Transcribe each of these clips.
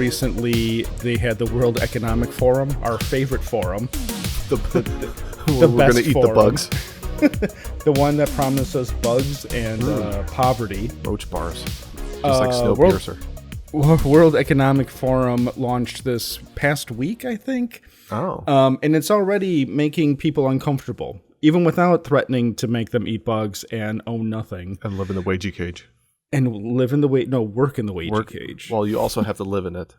recently they had the World Economic Forum, our favorite forum. The We're going to eat forum. the bugs. The one that promises bugs and poverty. Roach bars. Just like Snowpiercer. World Economic Forum launched this past week, I think. Oh. And it's already making people uncomfortable, even without threatening to make them eat bugs and own nothing. And live in the wagey cage. And work in the wagey cage. Well, you also have to live in it.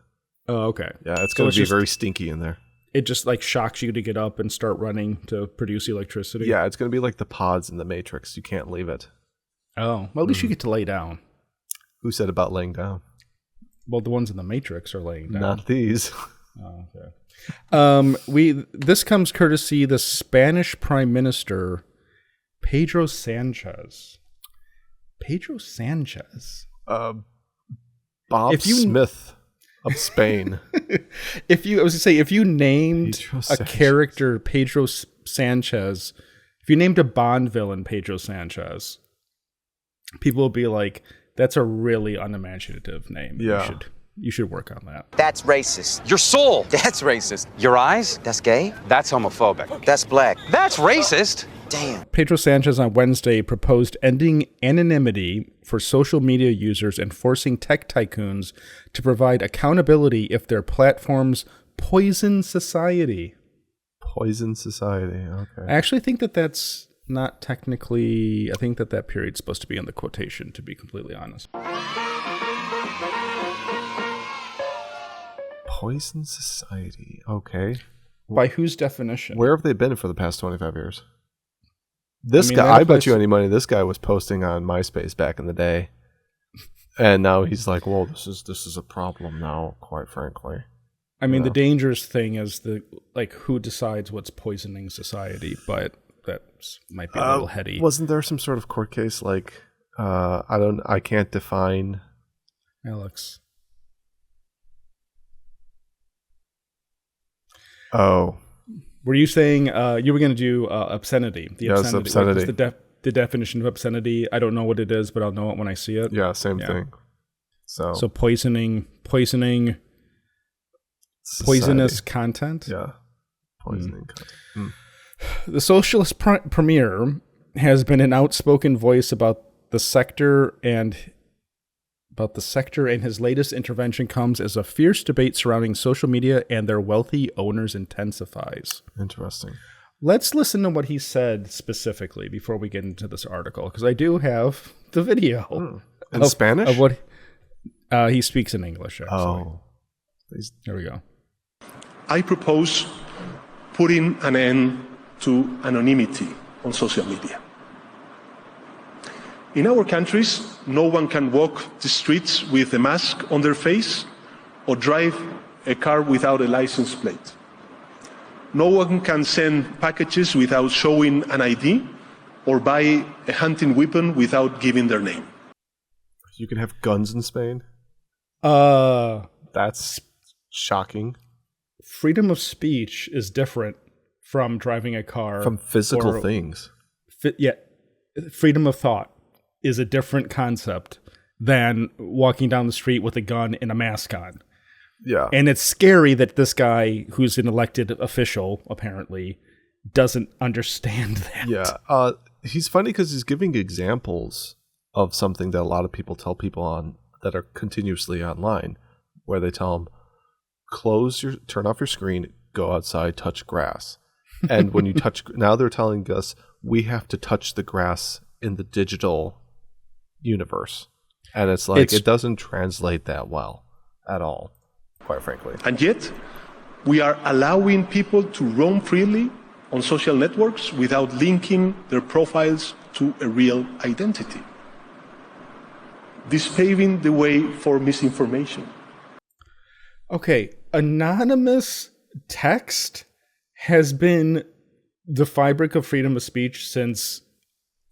Oh, okay. Yeah, it's going to be very stinky in there. It just like shocks you to get up and start running to produce electricity. Yeah, it's going to be like the pods in the Matrix. You can't leave it. Oh, well, at least you get to lay down. Who said about laying down? Well, the ones in the Matrix are laying down. Not these. Oh, okay. This comes courtesy the Spanish Prime Minister Pedro Sanchez. Bob Smith of Spain. If you named a character Pedro Sanchez, if you named a Bond villain Pedro Sanchez, people will be like, that's a really unimaginative name. Yeah. You should work on that. That's racist. Your soul. That's racist. Your eyes. That's gay. That's homophobic. That's black. That's racist. Damn. Pedro Sanchez on Wednesday proposed ending anonymity for social media users and forcing tech tycoons to provide accountability if their platforms poison society. Poison society, okay. I actually think that's not technically... I think that period's supposed to be in the quotation, to be completely honest. Poison society, okay. By whose definition? Where have they been for the past 25 years? I bet you any money this guy was posting on MySpace back in the day. And now he's like, well, this is a problem now, quite frankly. I mean, the dangerous thing is who decides what's poisoning society, but that might be a little heady. Wasn't there some sort of court case like I can't define Alex. Oh. Were you saying you were going to do obscenity? Obscenity. The definition of obscenity. I don't know what it is, but I'll know it when I see it. Yeah, same thing. So poisoning, society. poisonous content. Yeah, poisoning content. The socialist premier has been an outspoken voice about the sector, and his latest intervention comes as a fierce debate surrounding social media and their wealthy owners intensifies. Interesting. Let's listen to what he said specifically before we get into this article, because I do have the video. In Spanish? Of what he speaks in English, actually. Oh. There we go. I propose putting an end to anonymity on social media. In our countries, no one can walk the streets with a mask on their face or drive a car without a license plate. No one can send packages without showing an ID or buy a hunting weapon without giving their name. You can have guns in Spain? That's shocking. Freedom of speech is different from driving a car. From physical things. Freedom of thought is a different concept than walking down the street with a gun and a mask on. Yeah. And it's scary that this guy, who's an elected official, apparently, doesn't understand that. Yeah. He's funny because he's giving examples of something that a lot of people tell people on that are continuously online, where they tell them, turn off your screen, go outside, touch grass. And when you now they're telling us we have to touch the grass in the digital universe. And it's like, it doesn't translate that well at all, quite frankly. And yet, we are allowing people to roam freely on social networks without linking their profiles to a real identity. This paving the way for misinformation. Okay, anonymous text has been the fabric of freedom of speech since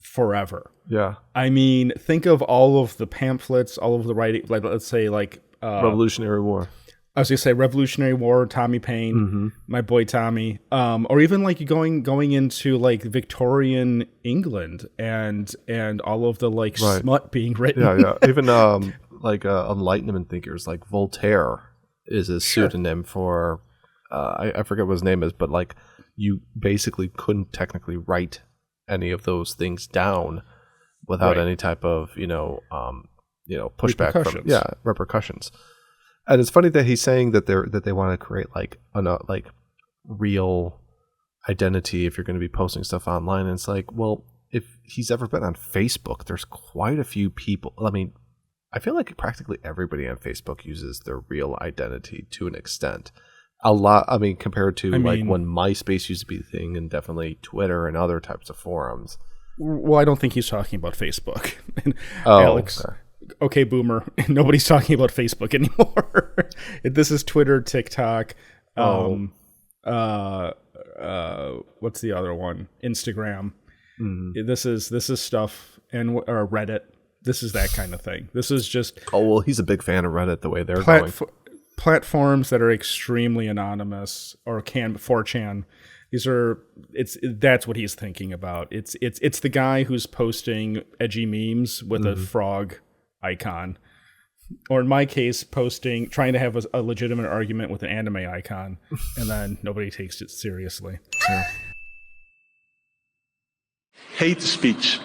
forever. Yeah. I mean, think of all of the pamphlets, all of the writing, like let's say Revolutionary War. I was going to say Revolutionary War, Tommy Paine, my boy Tommy, or even like going into like Victorian England and all of the smut being written. Yeah. Even Enlightenment thinkers like Voltaire is a pseudonym for I forget what his name is, but like you basically couldn't technically write any of those things down without any type of pushback from repercussions. And it's funny that he's saying that they want to create like real identity if you're going to be posting stuff online. And it's like, well, if he's ever been on Facebook, there's quite a few people. I mean, I feel like practically everybody on Facebook uses their real identity to an extent. A lot. I mean, compared to like when MySpace used to be the thing, and definitely Twitter and other types of forums. Well, I don't think he's talking about Facebook. Alex, okay, boomer. Nobody's talking about Facebook anymore. This is Twitter, TikTok. What's the other one? Instagram. Mm-hmm. This is stuff or Reddit. This is that kind of thing. This is just. Oh well, he's a big fan of Reddit. The way they're going. Platforms that are extremely anonymous, or 4chan. That's what he's thinking about. It's the guy who's posting edgy memes with a frog icon, or in my case, trying to have a legitimate argument with an anime icon, and then nobody takes it seriously. So. Hate speech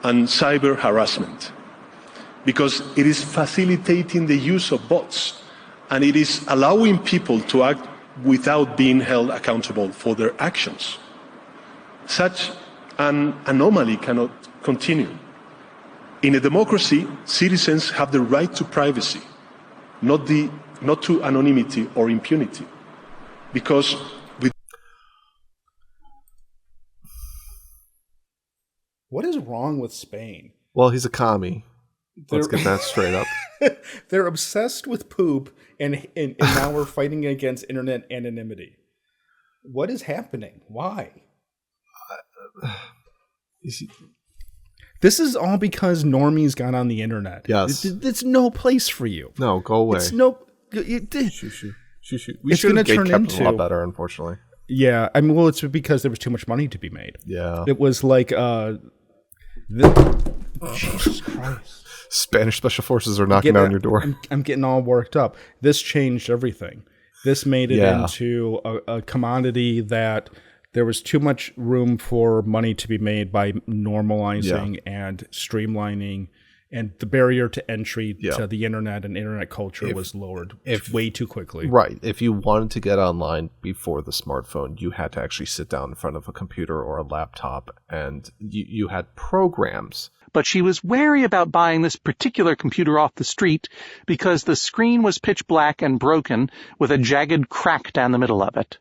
and cyber harassment, because it is facilitating the use of bots, and it is allowing people to act without being held accountable for their actions. Such an anomaly cannot continue. In a democracy, citizens have the right to privacy, not to anonymity or impunity. Because what is wrong with Spain? Well, he's a commie. Let's get that straight up. They're obsessed with poop, and now we're fighting against internet anonymity. What is happening? Why? This is all because normies got on the internet. Yes. It's no place for you. No, go away. It's no... Shoot. It's going to turn into... a lot better, unfortunately. Yeah. I mean, well, it's because there was too much money to be made. Yeah. It was like... Jesus Christ. Spanish special forces are knocking on your door. I'm getting all worked up. This changed everything. This made it into a commodity that there was too much room for money to be made by normalizing and streamlining, and the barrier to entry to the internet and internet culture was lowered way too quickly. Right. If you wanted to get online before the smartphone, you had to actually sit down in front of a computer or a laptop, and you had programs. But she was wary about buying this particular computer off the street because the screen was pitch black and broken with a jagged crack down the middle of it.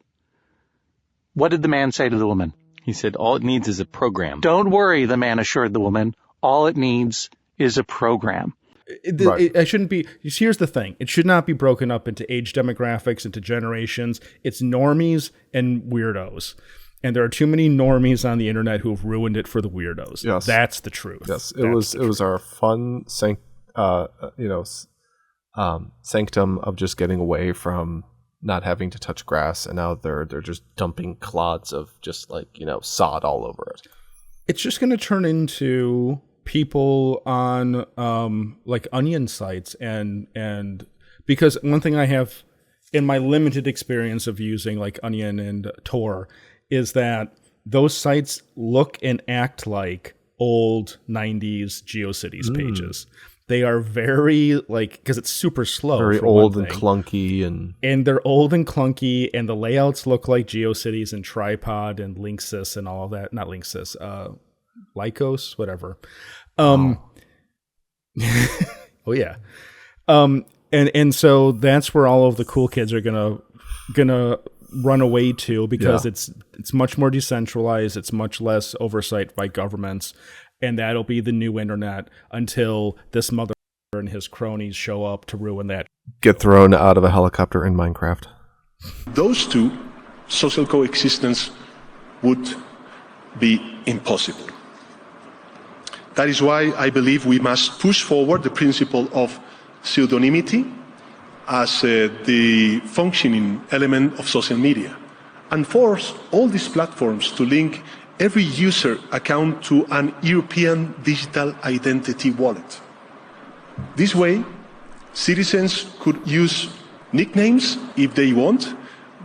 What did the man say to the woman? He said, all it needs is a program. Don't worry, the man assured the woman. All it needs is a program. It shouldn't be. Here's the thing. It should not be broken up into age demographics, into generations. It's normies and weirdos. And there are too many normies on the internet who have ruined it for the weirdos. Yes. That's the truth. Yes, it was our fun sanctum of just getting away from not having to touch grass, and now they're just dumping clods of just sod all over it. It's just going to turn into people on like onion sites, and because one thing I have in my limited experience of using like Onion and Tor is that those sites look and act like old 90s GeoCities pages. They are very because it's super slow. Very old and clunky. And they're old and clunky, and the layouts look like GeoCities and Tripod and Linksys and all that. Not Linksys, Lycos, whatever. Oh yeah. And so that's where all of the cool kids are gonna run away to, because it's much more decentralized, it's much less oversight by governments, and that'll be the new internet until this mother and his cronies show up to ruin that. Get thrown out of a helicopter in Minecraft. Those two, social coexistence would be impossible. That is why I believe we must push forward the principle of pseudonymity as the functioning element of social media, and force all these platforms to link every user account to an European digital identity wallet. This way, citizens could use nicknames if they want,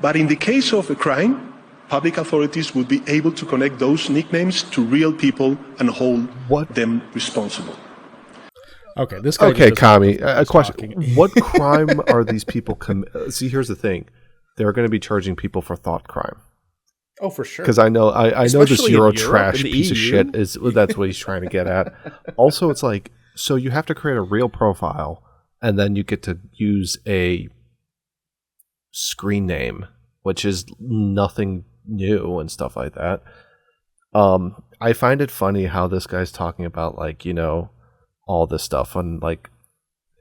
but in the case of a crime, public authorities would be able to connect those nicknames to real people and hold them responsible. Okay, this guy. Okay, Kami, a question. Talking. What crime are these people see, here's the thing. They're going to be charging people for thought crime. Oh, for sure. Because I know this Especially in Euro Europe, trash in the piece of EU. shit that's what he's trying to get at. Also, it's like, so you have to create a real profile, and then you get to use a screen name, which is nothing new and stuff like that. I find it funny how this guy's talking about, like, you know, all this stuff, and like,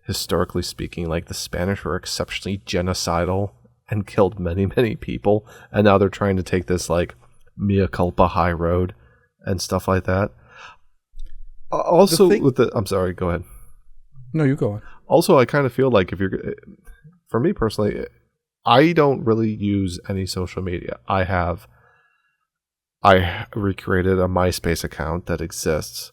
historically speaking, like, the Spanish were exceptionally genocidal and killed many, many people, and now they're trying to take this like mea culpa high road and stuff like that. Also, I'm sorry, go ahead. No, you go on. Also, I kind of feel like for me personally, I don't really use any social media. I recreated a MySpace account that exists.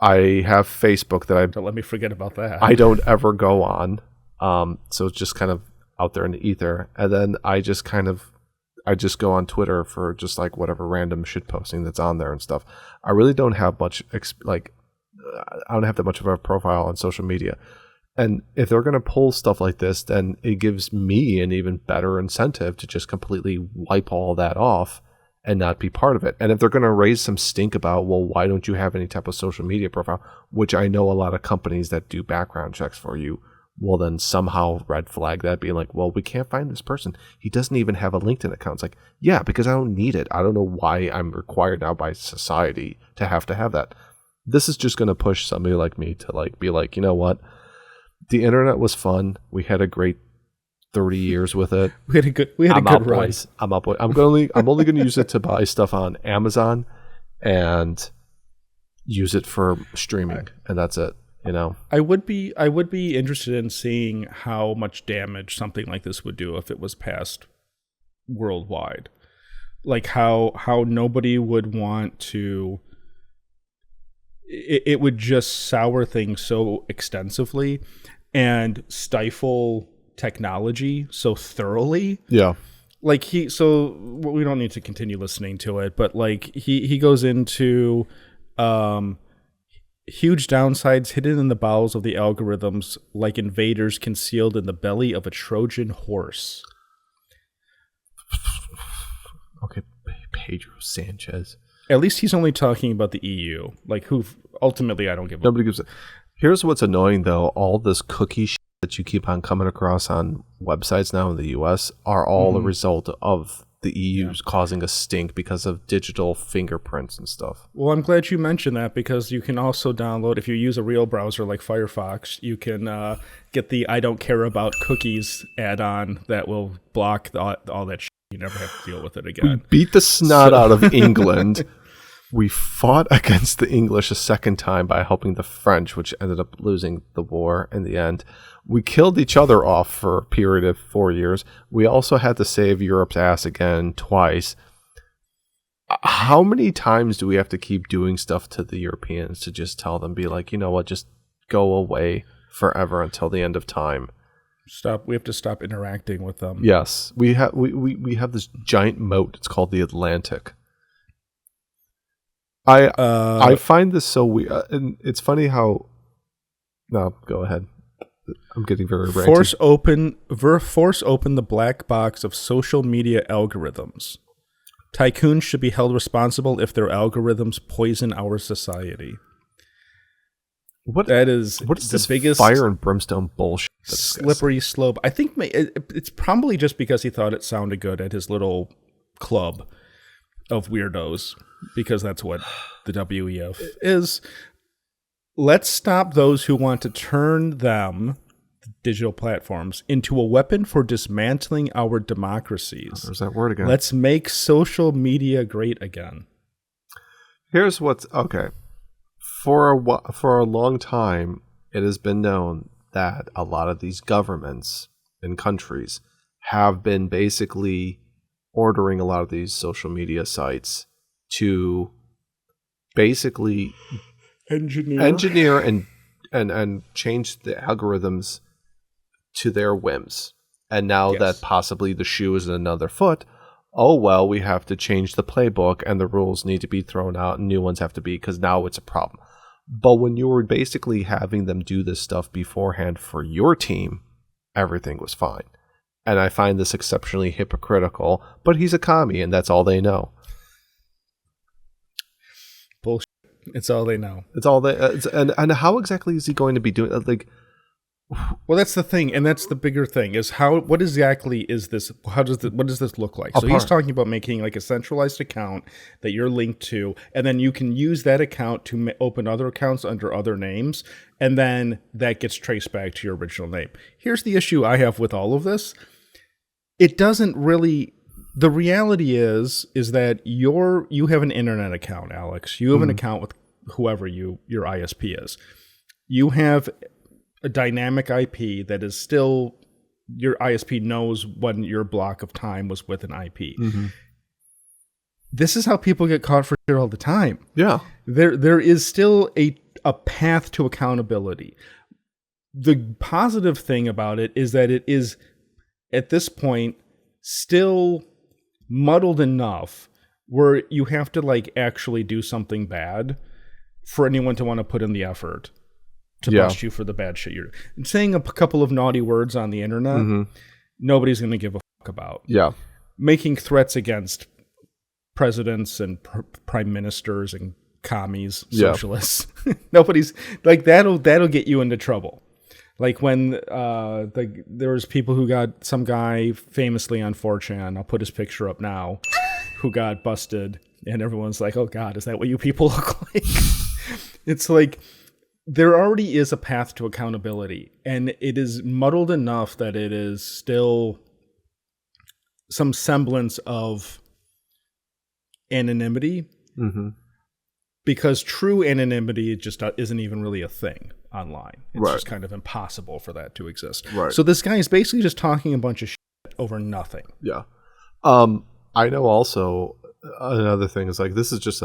I have Facebook that Don't let me forget about that. I don't ever go on. So it's just kind of out there in the ether. And then I just go on Twitter for just like whatever random shit posting that's on there and stuff. I really don't have much, I don't have that much of a profile on social media. And if they're going to pull stuff like this, then it gives me an even better incentive to just completely wipe all that off and not be part of it. And if they're going to raise some stink about, well, why don't you have any type of social media profile, which I know a lot of companies that do background checks for you will then somehow red flag that, being like, well, we can't find this person. He doesn't even have a LinkedIn account. It's like, yeah, because I don't need it. I don't know why I'm required now by society to have that. This is just going to push somebody like me to like be like, you know what? The internet was fun. We had a great 30 years with it. We had a good run. I'm only going to use it to buy stuff on Amazon and use it for streaming, and that's it. You know, I would be interested in seeing how much damage something like this would do if it was passed worldwide. Like how nobody would want to. It would just sour things so extensively and stifle technology so thoroughly. Yeah. Like we don't need to continue listening to it, but like he goes into huge downsides hidden in the bowels of the algorithms, like invaders concealed in the belly of a Trojan horse. Okay, Pedro Sanchez. At least he's only talking about the EU. Like, who ultimately I don't give a... Nobody gives a... Here's what's annoying, though. All this cookie shit that you keep on coming across on websites now in the US are all a result of the EU's causing a stink because of digital fingerprints and stuff. Well, I'm glad you mentioned that, because you can also download, if you use a real browser like Firefox, you can get the I don't care about cookies add-on that will block all that shit. You never have to deal with it again. We beat the snot out of England. We fought against the English a second time by helping the French, which ended up losing the war in the end. We killed each other off for a period of 4 years. We also had to save Europe's ass again twice. How many times do we have to keep doing stuff to the Europeans to just tell them, be like, you know what, just go away forever until the end of time? We have to stop interacting with them. Yes, we have this giant moat. It's called the Atlantic. I find this so weird, and it's funny how. No, go ahead. I'm getting very ranty. Force open the black box of social media algorithms. Tycoons should be held responsible if their algorithms poison our society. What is the biggest fire and brimstone bullshit? Slippery slope. I think it's probably just because he thought it sounded good at his little club of weirdos, because that's what the WEF is. Let's stop those who want to turn them, digital platforms, into a weapon for dismantling our democracies. There's that word again. Let's make social media great again. Here's what's okay. For a long time, it has been known that a lot of these governments and countries have been basically ordering a lot of these social media sites to basically engineer and change the algorithms to their whims. And now that possibly the shoe is in another foot, oh, well, we have to change the playbook and the rules need to be thrown out and new ones have to be, because now it's a problem. But when you were basically having them do this stuff beforehand for your team, everything was fine. And I find this exceptionally hypocritical, but he's a commie and that's all they know. Bullshit. It's all they know. It's all they, and how exactly is he going to be doing, like, well, that's the thing, and that's the bigger thing is what exactly is this? What does this look like? So he's talking about making like a centralized account that you're linked to, and then you can use that account to open other accounts under other names, and then that gets traced back to your original name. Here's the issue I have with all of this: it doesn't really. The reality is that you have an internet account, Alex. You have an account with whoever your ISP is. You have a dynamic IP that is still, your ISP knows when your block of time was with an IP. Mm-hmm. This is how people get caught for shit all the time. Yeah. There is still a path to accountability. The positive thing about it is that it is, at this point, still muddled enough where you have to like actually do something bad for anyone to want to put in the effort to bust you for the bad shit you're saying. A couple of naughty words on the internet, nobody's going to give a fuck about. Yeah. Making threats against presidents and prime ministers and commies, socialists. Nobody's like that'll get you into trouble. Like when there was people who got, some guy famously on 4chan, I'll put his picture up now, who got busted, and everyone's like, oh God, is that what you people look like? It's like, there already is a path to accountability, and it is muddled enough that it is still some semblance of anonymity, because true anonymity just isn't even really a thing online. It's just kind of impossible for that to exist. Right. So this guy is basically just talking a bunch of shit over nothing. Yeah. I know also another thing is like, this is just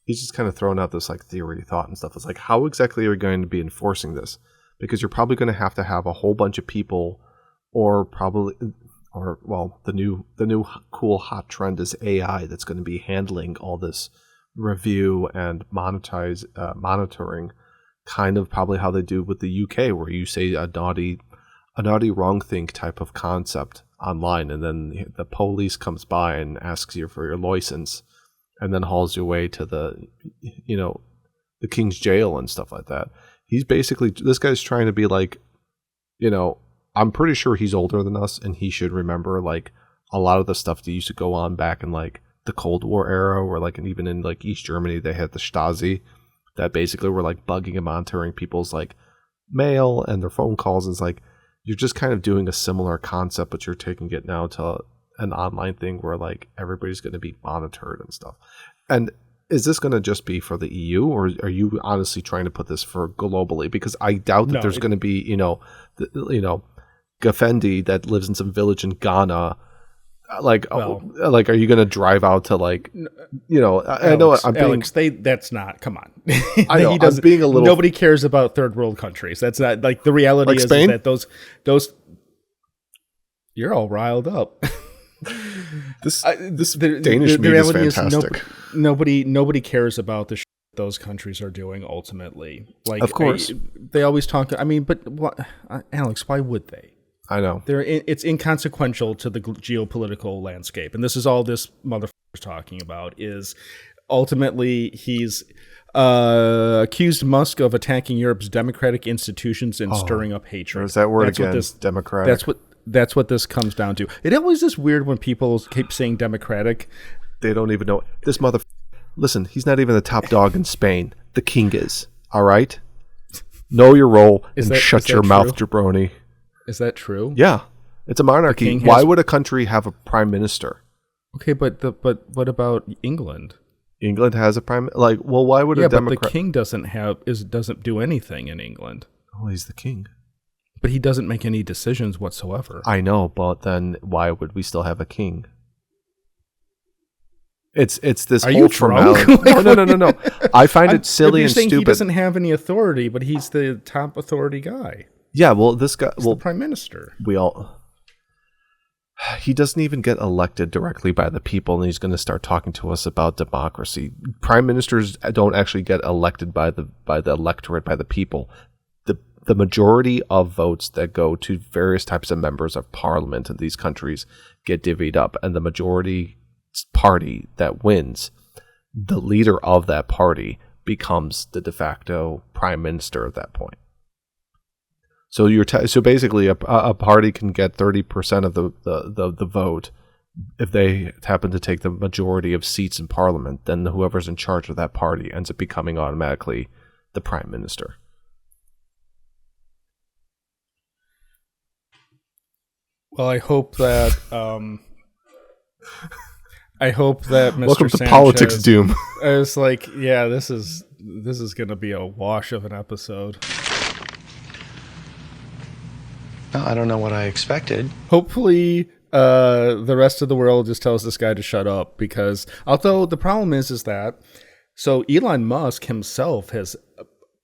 he's just kind of throwing out this like theory thought and stuff. It's like, how exactly are we going to be enforcing this? Because you're probably going to have a whole bunch of people, or the new cool hot trend is AI that's going to be handling all this review and monitoring, kind of probably how they do with the UK, where you say a naughty wrong thing type of concept online, and then the police comes by and asks you for your license, and then hauls you away to the King's jail and stuff like that. He's basically, this guy's trying to be like, I'm pretty sure he's older than us, and he should remember like a lot of the stuff that used to go on back in like the Cold War era, where like, and even in like East Germany, they had the Stasi that basically were like bugging and monitoring people's like mail and their phone calls. And it's like, you're just kind of doing a similar concept, but you're taking it now to an online thing where like everybody's going to be monitored and stuff. And is this going to just be for the EU, or are you honestly trying to put this for globally? Because I doubt that there's going to be, Gafendi that lives in some village in Ghana. Like, are you going to drive out to like, I know I'm being, Alex, that's not, come on. I know, I'm being a little. Nobody cares about third world countries. That's not, like, the reality like is that those, you're all riled up. This Danish meat is fantastic. Nobody cares about the shit those countries are doing ultimately. Like, of course. They always talk, but what, Alex, why would they? I know. It's inconsequential to the geopolitical landscape. And this is all this motherfucker is talking about, is ultimately he's accused Musk of attacking Europe's democratic institutions and stirring up hatred. There's that word again, democratic. That's what this comes down to. It always is weird when people keep saying democratic. They don't even know. This motherfucker, listen, he's not even the top dog in Spain. The king is. All right? Know your role and shut your mouth, jabroni. Is that true? Yeah. It's a monarchy. Why would a country have a prime minister? Okay, but what about England? England has a prime, why would a Democrat? But the king doesn't do anything in England. Oh, he's the king. But he doesn't make any decisions whatsoever. I know, but then why would we still have a king? It's this Are whole you drunk? No. I find it silly and stupid. He doesn't have any authority, but he's the top authority guy. Yeah, well, this guy, he's the prime minister. he doesn't even get elected directly by the people, and he's going to start talking to us about democracy. Prime ministers don't actually get elected by the electorate, by the people. The majority of votes that go to various types of members of parliament in these countries get divvied up, and the majority party that wins, the leader of that party becomes the de facto prime minister at that point. So so basically, a party can get 30% of the vote. If they happen to take the majority of seats in parliament, then whoever's in charge of that party ends up becoming automatically the prime minister. Well, I hope that Mr. Welcome to Sanchez, politics, Doom. I was like, yeah, this is going to be a wash of an episode. Well, I don't know what I expected. Hopefully, the rest of the world just tells this guy to shut up, because although the problem is that so Elon Musk himself has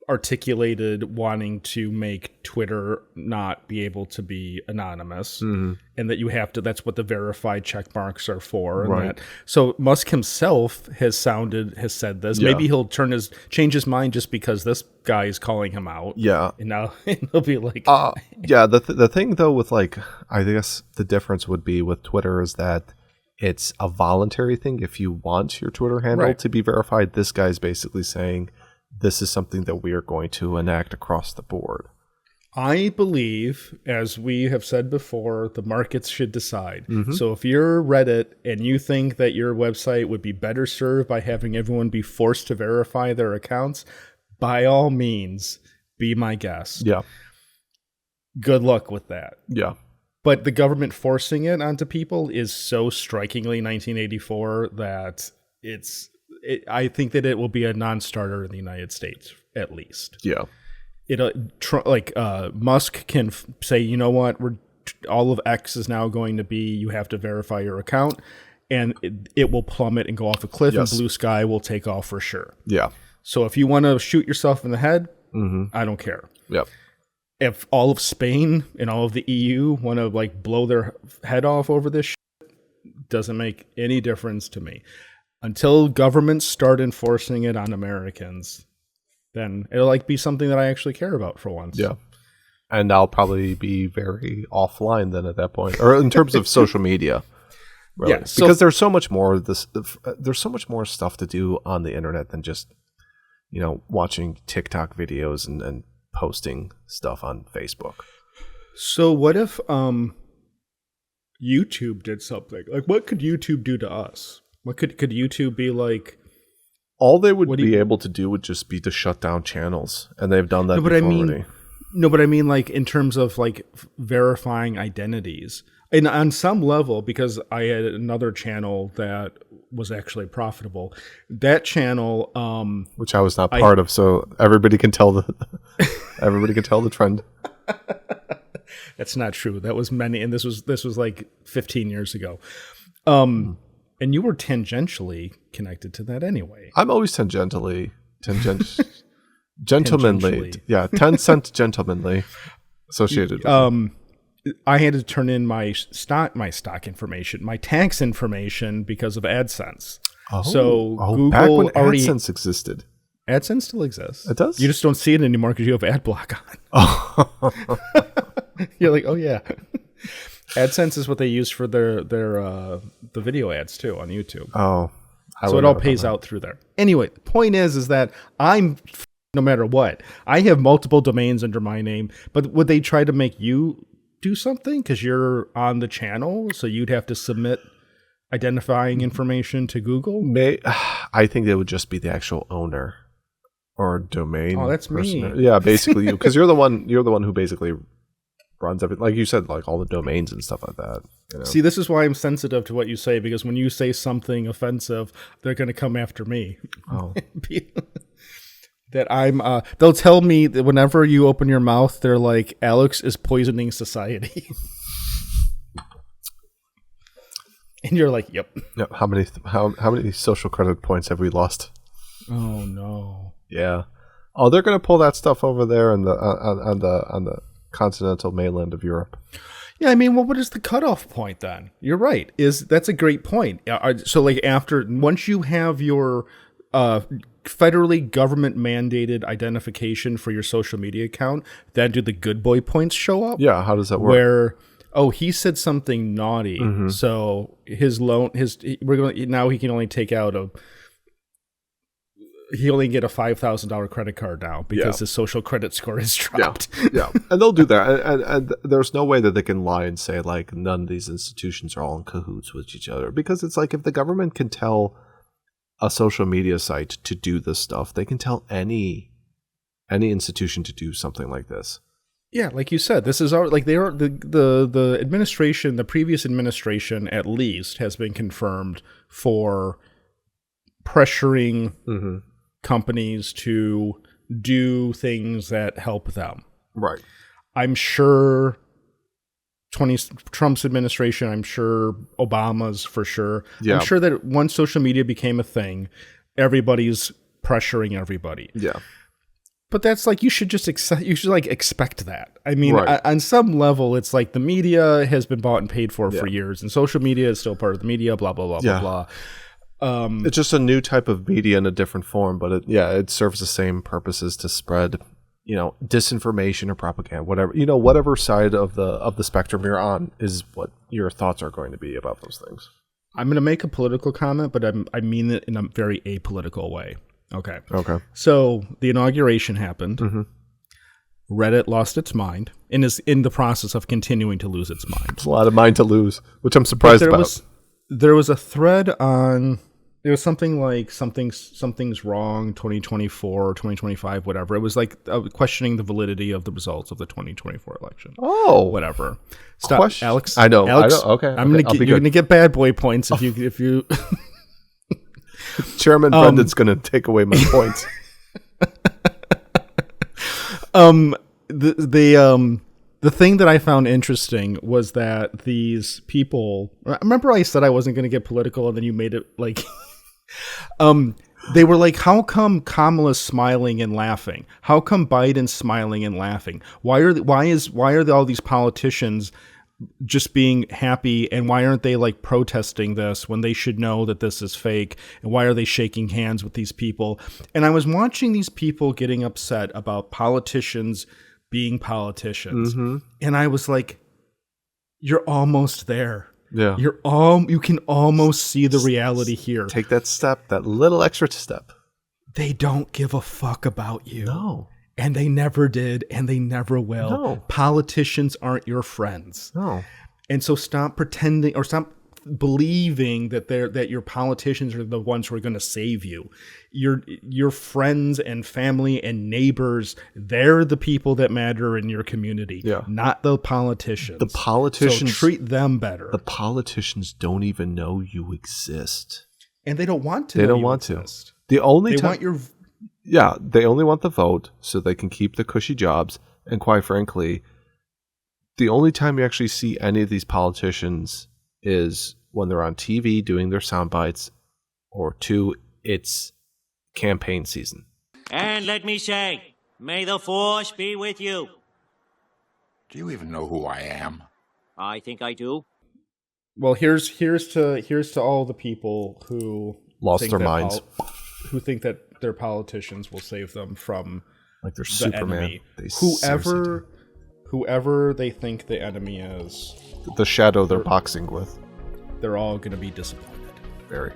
articulated wanting to make Twitter not be able to be anonymous, and that you have to, that's what the verified check marks are for. And Right. So Musk himself has said this. Yeah. Maybe he'll change his mind just because this guy is calling him out. Yeah. And now he'll be like, yeah. The thing though with I guess the difference would be with Twitter is that it's a voluntary thing. If you want your Twitter handle Right. to be verified, this guy's basically saying this is something that we are going to enact across the board. I believe, as we have said before, the markets should decide. Mm-hmm. So if you're Reddit and you think that your website would be better served by having everyone be forced to verify their accounts, by all means, be my guest. Yeah. Good luck with that. Yeah. But the government forcing it onto people is so strikingly 1984 that I think that it will be a non-starter in the United States, at least. Yeah. Musk can say, you know what, all of X is now going to be, you have to verify your account, and it will plummet and go off a cliff, Yes. and blue sky will take off for sure. Yeah. So if you want to shoot yourself in the head, Mm-hmm. I don't care. Yeah. If all of Spain and all of the EU want to blow their head off over this shit, doesn't make any difference to me. Until governments start enforcing it on Americans, then it'll be something that I actually care about for once. Yeah. And I'll probably be very offline then at that point, or in terms of social media. Really. Yeah, because there's so much more there's so much more stuff to do on the internet than just, watching TikTok videos and posting stuff on Facebook. So what if YouTube did something? What could YouTube do to us? What could YouTube be like? All they would be able to do would just be to shut down channels, and they've done that before already. No, but I mean in terms of verifying identities. And on some level, because I had another channel that was actually profitable, that channel, which I was not part of, so everybody can tell the trend. That's not true. That was many, and this was 15 years ago. And you were tangentially connected to that anyway. I'm always gentlemanly. Yeah, 10 cent gentlemanly associated with it. I had to turn in my stock information, my tax information, because of AdSense. So Google back when already AdSense existed. AdSense still exists. It does? You just don't see it anymore because you have ad block on. You're like, oh yeah. AdSense is what they use for their the video ads too on YouTube. Oh, so it all pays out through there. Anyway, the point is that I'm no matter what, I have multiple domains under my name. But would they try to make you do something because you're on the channel? So you'd have to submit identifying information to Google. I think it would just be the actual owner or domain. Oh, that's person. me. Yeah, basically, because you're the one who basically runs everything, like you said, all the domains and stuff like that. See, this is why I'm sensitive to what you say, because when you say something offensive, they're going to come after me. Oh. That I'm they'll tell me that whenever you open your mouth, they're like, Alex is poisoning society. And you're like, yep. How many social credit points have we lost? Oh no. Yeah. Oh, they're going to pull that stuff over there on the continental mainland of Europe. Yeah, I mean, well, what is the cutoff point then? You're right. That's a great point. So, like, once you have your federally government mandated identification for your social media account, then do the good boy points show up? Yeah, how does that work? Where he said something naughty, so now he can only take out he only get a $5,000 credit card now because his social credit score is dropped. Yeah, and they'll do that. And there's no way that they can lie and say, like, none of these institutions are all in cahoots with each other. Because it's like, if the government can tell a social media site to do this stuff, they can tell any institution to do something like this. Yeah, like you said, this is the administration, the previous administration at least, has been confirmed for pressuring companies to do things that help them. Right. I'm sure Trump's administration, I'm sure Obama's for sure. Yeah. I'm sure that once social media became a thing, everybody's pressuring everybody. Yeah. But that's like, you should expect that. I mean, on some level, it's like the media has been bought and paid for years, and social media is still part of the media, blah, blah, blah, blah, blah. It's just a new type of media in a different form, but it serves the same purposes to spread, disinformation or propaganda, whatever side of the spectrum you're on is what your thoughts are going to be about those things. I'm going to make a political comment, but I mean it in a very apolitical way. Okay. So the inauguration happened. Reddit lost its mind and is in the process of continuing to lose its mind. It's a lot of mind to lose, which I'm surprised about. There was a thread on, it was something like something's wrong, 2024, 2025, whatever. It was like questioning the validity of the results of the 2024 election. Oh, whatever. Stop, Alex. I know. Alex, Okay. You're gonna get bad boy points if you. Chairman Brendan's gonna take away my points. The thing that I found interesting was that these people, remember I said I wasn't going to get political, and then you made it like, they were like, how come Kamala's smiling and laughing? How come Biden's smiling and laughing? Why are all these politicians just being happy, and why aren't they like protesting this when they should know that this is fake? And why are they shaking hands with these people? And I was watching these people getting upset about politicians being politicians. And I was like, you're almost there. Yeah. You can almost see the reality here. Take that step, that little extra step. They don't give a fuck about you. No. And they never did, and they never will. No. Politicians aren't your friends. No. And so stop pretending, or stop believing that your politicians are the ones who are going to save you. Your friends and family and neighbors, they're the people that matter in your community, not the politicians. The politicians, so treat them better. The politicians don't even know you exist, and they don't want to. They don't want to. They only want the vote so they can keep the cushy jobs. And quite frankly, the only time you actually see any of these politicians is when they're on TV doing their sound bites, or two, it's campaign season. And let me say, may the force be with you. Do you even know who I am? I think I do. Well, here's to all the people who lost their minds, who think that their politicians will save them from like their Superman. Whoever they think the enemy is, the shadow they're boxing with, they're all going to be disappointed. Very.